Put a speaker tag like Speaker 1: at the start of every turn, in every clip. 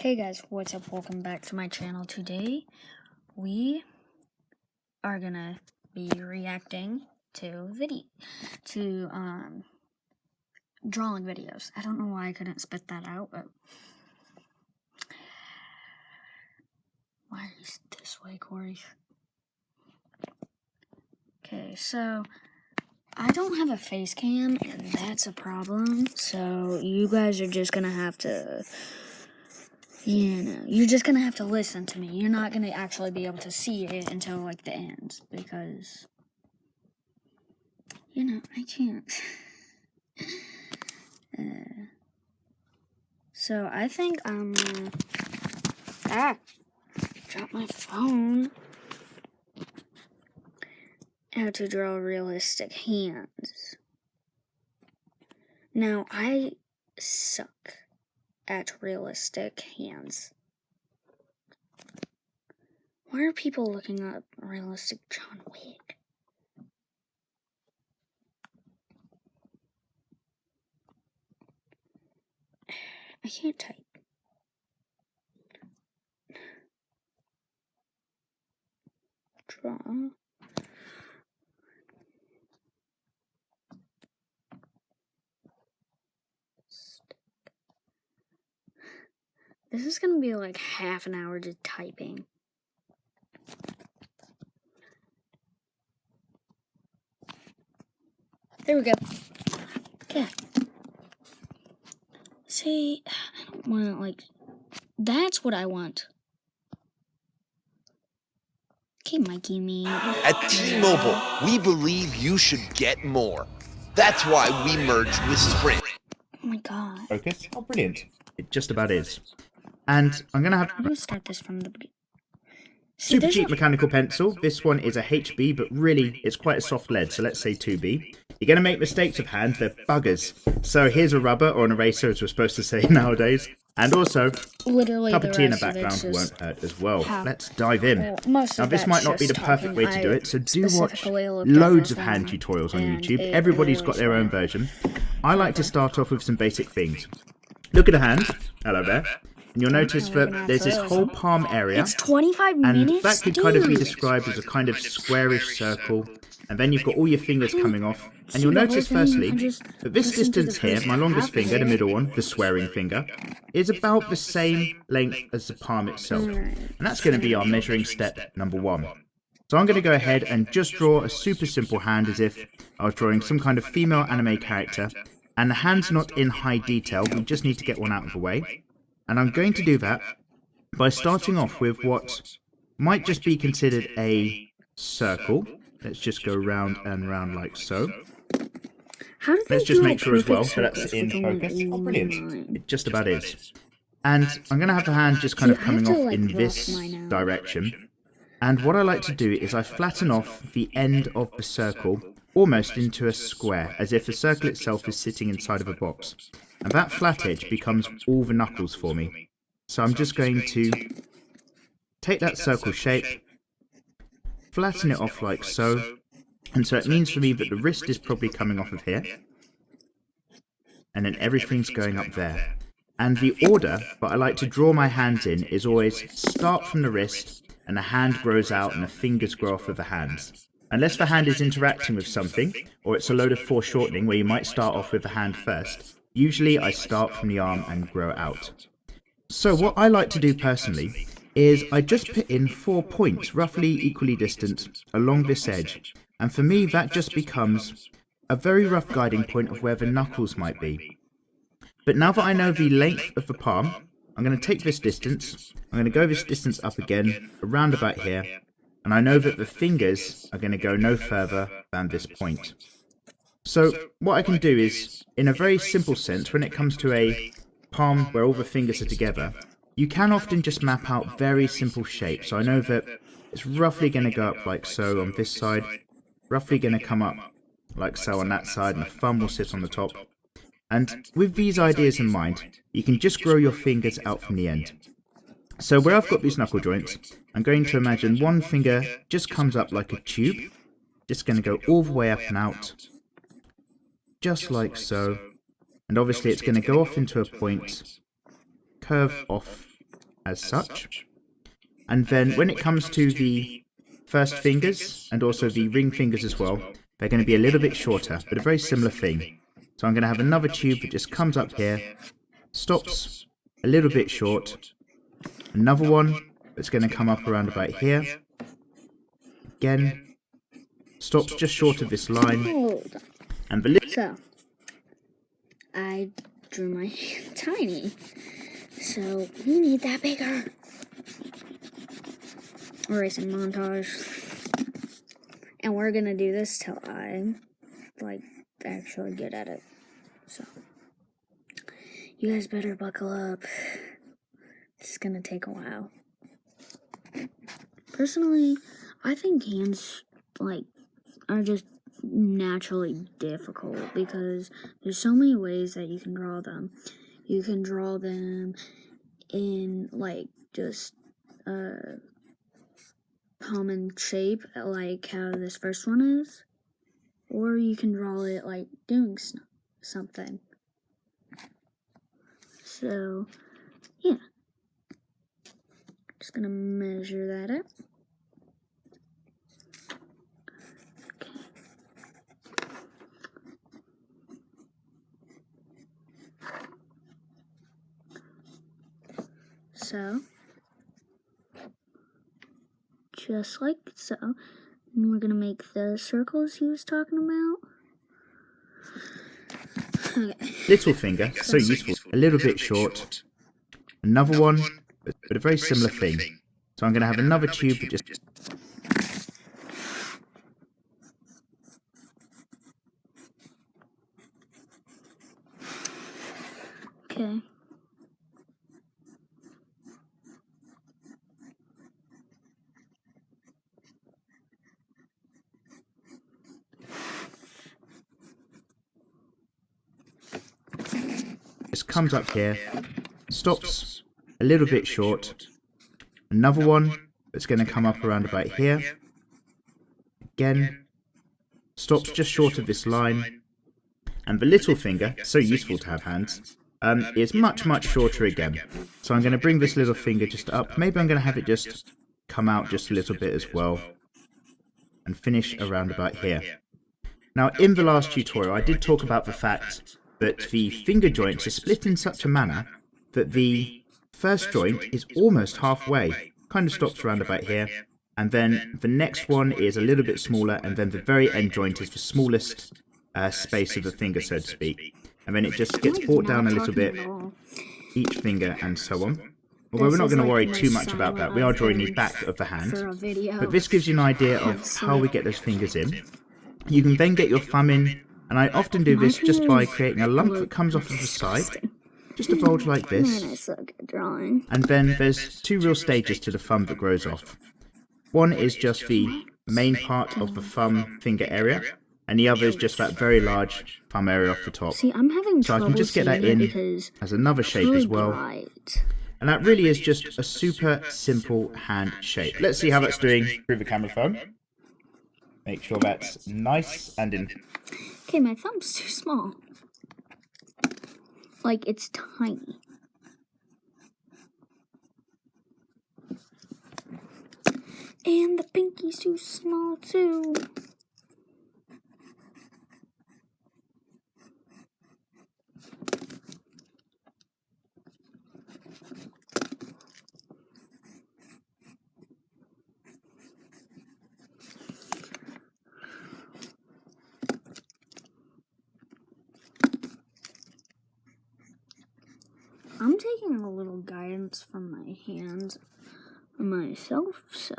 Speaker 1: Hey guys, what's up? Welcome back to my channel. Today, we are gonna be reacting to drawing videos. I don't know why I couldn't spit that out, but why is this way, Corey? Okay, so I don't have a face cam, and that's a problem. So you guys are just gonna have to. You're just gonna have to listen to me. You're not gonna actually be able to see it until like the end because I can't. So I think I'm drop my phone. How to draw realistic hands. Now I suck at realistic hands. Why are people looking up realistic John Wick? I can't type. Draw. This is gonna be like half an hour just typing. There we go. Okay. See, I don't want that's what I want. Okay, Mikey me.
Speaker 2: At T-Mobile, we believe you should get more. That's why we merged with Sprint.
Speaker 1: Oh my god.
Speaker 3: Focus? Oh, brilliant. It just about is. And I'm going to have
Speaker 1: I'm gonna start this from the beginning.
Speaker 3: super cheap mechanical pencil. This one is a HB, but really it's quite a soft lead, so let's say 2B. You're going to make mistakes with hand, they're buggers. So here's a rubber, or an eraser as we're supposed to say nowadays. And also,
Speaker 1: literally
Speaker 3: a cup of tea in the background won't hurt as well. Let's dive in. Now this might not be the perfect way to do it, so do watch loads of hand tutorials on YouTube. Everybody's got their own version. I like to start off with some basic things. Look at the hand. Hello there. And you'll notice that there's this whole palm area.
Speaker 1: It's 25 minutes,
Speaker 3: and that could kind of be described as a kind of squarish circle. And then you've got all your fingers coming off. And you'll notice firstly that this distance here, my longest finger, the middle one, the swearing finger, is about the same length as the palm itself. And that's going to be our measuring step number 1. So I'm going to go ahead and just draw a super simple hand as if I was drawing some kind of female anime character. And the hand's not in high detail, we just need to get one out of the way. And I'm going to do that by starting off with what might just be considered a circle. Let's just go round and round like so. Let's just make sure as well that that's in focus. Oh, brilliant. It just about is. And I'm going to have the hand just kind of coming off in this direction. And what I like to do is I flatten off the end of the circle almost into a square, as if the circle itself is sitting inside of a box. And that flat edge becomes all the knuckles for me. So I'm just going to take that circle shape, flatten it off like so. And so it means for me that the wrist is probably coming off of here. And then everything's going up there. And the order that I like to draw my hands in is always start from the wrist, and the hand grows out and the fingers grow off of the hands. Unless the hand is interacting with something, or it's a load of foreshortening where you might start off with the hand first. Usually I start from the arm and grow out. So what I like to do personally is I just put in 4 points, roughly equally distant, along this edge. And for me that just becomes a very rough guiding point of where the knuckles might be. But now that I know the length of the palm, I'm going to take this distance, I'm going to go this distance up again, around about here, and I know that the fingers are going to go no further than this point. So what I can do is, in a very simple sense, when it comes to a palm where all the fingers are together, you can often just map out very simple shapes. So I know that it's roughly going to go up like so on this side, roughly going to come up like so on that side, and the thumb will sit on the top. And with these ideas in mind, you can just grow your fingers out from the end. So where I've got these knuckle joints, I'm going to imagine one finger just comes up like a tube, just going to go all the way up and out, just like so. And obviously it's going to go off into a point, curve off as such. And then when it comes to the first fingers, and also the ring fingers as well, they're going to be a little bit shorter, but a very similar thing. So I'm going to have another tube that just comes up here, stops a little bit short, another one that's going to come up around about here, again, stops just short of this line,
Speaker 1: Hold on.
Speaker 3: and the
Speaker 1: So, I drew my hand tiny. So, we need that bigger. Erasing montage. And we're gonna do this till I'm, like, actually good at it. So, you guys better buckle up. It's gonna take a while. Personally, I think hands, like, are just naturally difficult because there's so many ways that you can draw them. You can draw them in, like, just a common shape, like how this first one is, or you can draw it like doing something. So, yeah. Just gonna measure that up. So, just like so, and we're gonna make the circles he was talking about. Okay.
Speaker 3: little finger, so useful, a little bit short, another one, but a very similar thing. So I'm going to have another tube that just...
Speaker 1: Okay.
Speaker 3: just comes up here, stops a little bit short, another one that's going to come up around about here, again, stops just short of this line, and the little finger, so useful to have hands, is much shorter again. So I'm going to bring this little finger just up, maybe I'm going to have it just come out just a little bit as well, and finish around about here. Now in the last tutorial I did talk about the fact that the finger joints are split in such a manner that the first joint is almost halfway, kind of stops around about here, and then the next one is a little bit smaller, and then the very end joint is the smallest space of the finger, so to speak, and then it just gets brought down a little bit, each finger and so on. Although we're not going to worry too much about that, we are drawing the back of the hand, but this gives you an idea of how we get those fingers in. You can then get your thumb in, and I often do this just by creating a lump that comes off of the side, just a bulge like this,
Speaker 1: Man, I suck at drawing.
Speaker 3: and then there's two real stages to the thumb that grows off. One is just the main part of the thumb finger area, and the other is just that very large thumb area off the top.
Speaker 1: See, I'm having
Speaker 3: So I
Speaker 1: trouble
Speaker 3: can just get that
Speaker 1: seeing it
Speaker 3: in
Speaker 1: because
Speaker 3: as another
Speaker 1: it's
Speaker 3: shape
Speaker 1: really
Speaker 3: as well.
Speaker 1: bright.
Speaker 3: And that really is just a super simple hand shape. Let's see how that's doing through the camera phone. Make sure that's nice and in.
Speaker 1: Okay, my thumb's too small. Like, it's tiny. And the pinky's too small, too. I'm taking a little guidance from my hands myself, so.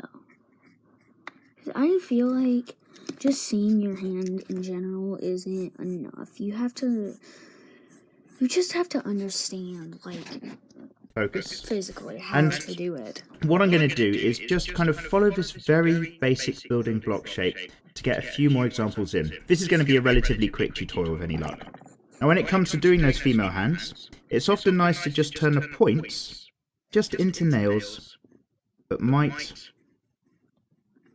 Speaker 1: 'Cause I feel like just seeing your hand in general isn't enough. You just have to understand, like,
Speaker 3: Focus.
Speaker 1: physically how
Speaker 3: And
Speaker 1: to do it.
Speaker 3: what I'm going to do is just kind of follow this very basic building block shape to get a few more examples in. This is going to be a relatively quick tutorial with any luck. Now when it comes to doing those female hands, it's often nice to just turn the points just into nails, but might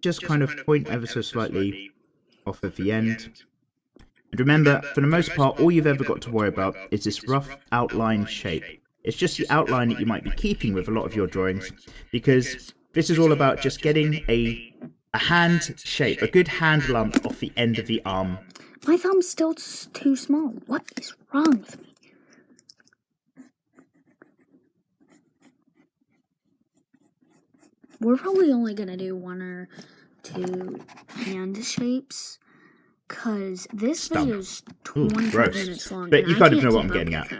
Speaker 3: just kind of point ever so slightly off of the end. And remember, for the most part, all you've ever got to worry about is this rough outline shape. It's just the outline that you might be keeping with a lot of your drawings, because this is all about just getting a hand shape, a good hand lump off the end of the arm.
Speaker 1: My thumb's still too small. What is wrong with me? We're probably only gonna do 1 or 2 hand shapes, cause this video is 25 minutes long.
Speaker 3: But you kind of know what I'm getting at.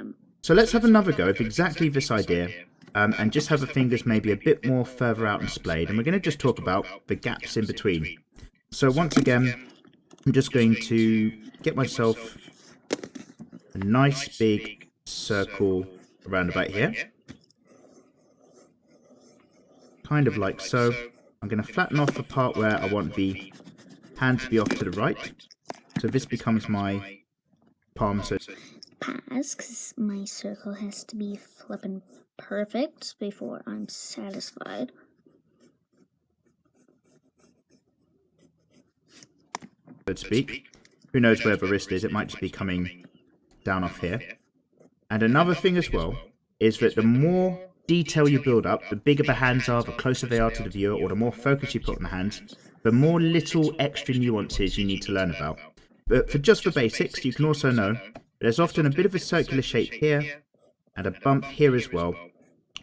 Speaker 3: So let's have another go of exactly this idea, and just have the fingers maybe a bit more further out and splayed, and we're going to just talk about the gaps in between. So once again, I'm just going to get myself a nice big circle around about here. Kind of like so. I'm going to flatten off the part where I want the hand to be off to the right. So this becomes my palm. So
Speaker 1: pause, because my circle has to be flipping perfect before I'm satisfied.
Speaker 3: So to speak. Who knows where the wrist is? It might just be coming down off here. And another thing as well is that the more detail you build up, the bigger the hands are, the closer they are to the viewer, or the more focus you put on the hands, the more little extra nuances you need to learn about. But for just the basics, you can also know there's often a bit of a circular shape here, and a bump here as well,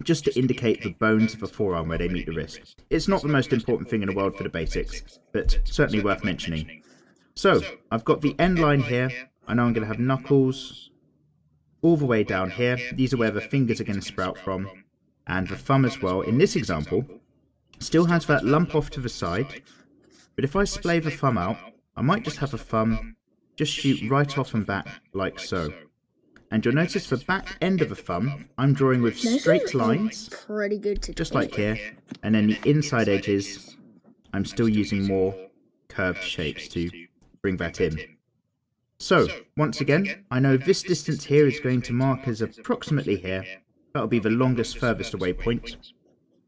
Speaker 3: just to indicate the bones of the forearm where they meet the wrist. It's not the most important thing in the world for the basics, but certainly worth mentioning. So, I've got the end line here. I know I'm going to have knuckles all the way down here. These are where the fingers are going to sprout from. And the thumb as well, in this example, still has that lump off to the side. But if I splay the thumb out, I might just have a thumb just shoot right off and back like so. And you'll notice the back end of the thumb, I'm drawing with straight lines,
Speaker 1: pretty good to
Speaker 3: just like here. And then the inside edges, I'm still using more curved shapes to bring that in. So, once again, I know this distance here is going to mark as approximately here. That'll be the longest furthest away point.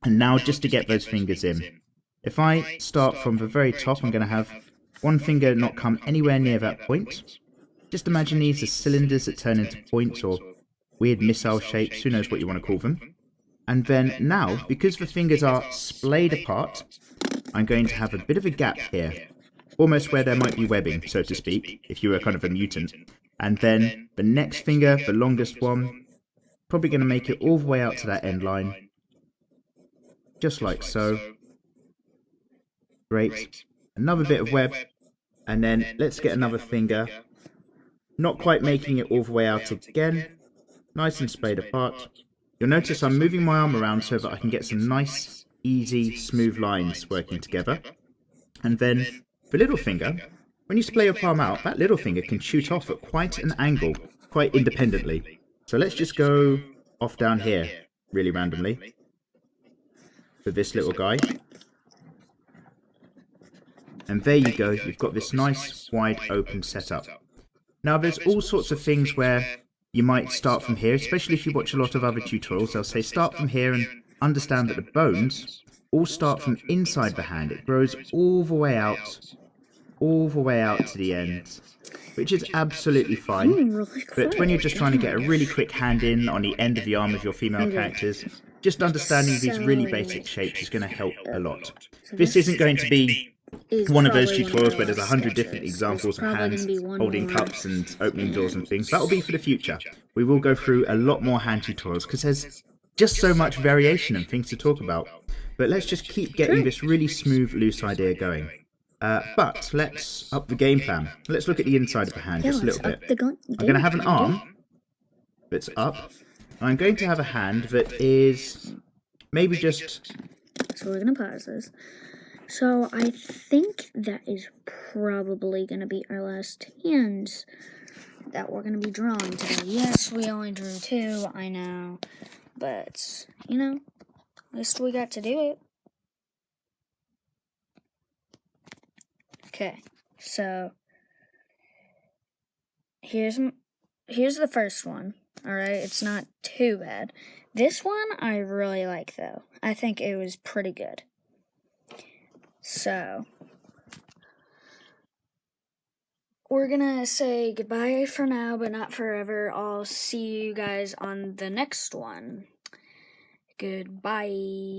Speaker 3: And now just to get those fingers in. If I start from the very top, I'm going to have one finger not come anywhere near that point. Just imagine these as cylinders that turn into points or weird missile shapes, who knows what you want to call them. And then now, because the fingers are splayed apart, I'm going to have a bit of a gap here. Almost where there might be webbing, so to speak, if you were kind of a mutant. And then the next finger, the longest one, probably going to make it all the way out to that end line. Just like so. Great. Another bit of web. And then let's get another finger. Not quite making it all the way out again. Nice and splayed apart. You'll notice I'm moving my arm around so that I can get some nice, easy, smooth lines working together. And then the little finger, when you splay your palm out, that little finger can shoot off at quite an angle, quite independently. So let's just go off down here, really randomly, for this little guy. And there you go, you've got this nice, wide open setup. Now there's all sorts of things where you might start from here, especially if you watch a lot of other tutorials. They'll say start from here and understand that the bones all start from inside the hand. It grows all the way out to the end, which is absolutely fine. But when you're just trying to get a really quick hand in on the end of the arm of your female characters, just understanding these really basic shapes is going to help a lot. This isn't going to be one of those tutorials where there's 100 different examples of hands holding cups and opening doors and things. That'll be for the future. We will go through a lot more hand tutorials because there's just so much variation and things to talk about. But let's just keep getting this really smooth, loose idea going. But let's up the game plan. Let's look at the inside of the hand just a little bit. I'm going to have an arm that's up. I'm going to have a hand that is maybe just...
Speaker 1: So we're going to pause this. So I think that is probably going to be our last hands that we're going to be drawing today. Yes, we only drew 2, I know. But, you know, at least we got to do it. Okay, so here's the first one. Alright, it's not too bad. This one I really like, though. I think it was pretty good. So, we're gonna say goodbye for now, but not forever. I'll see you guys on the next one. Goodbye.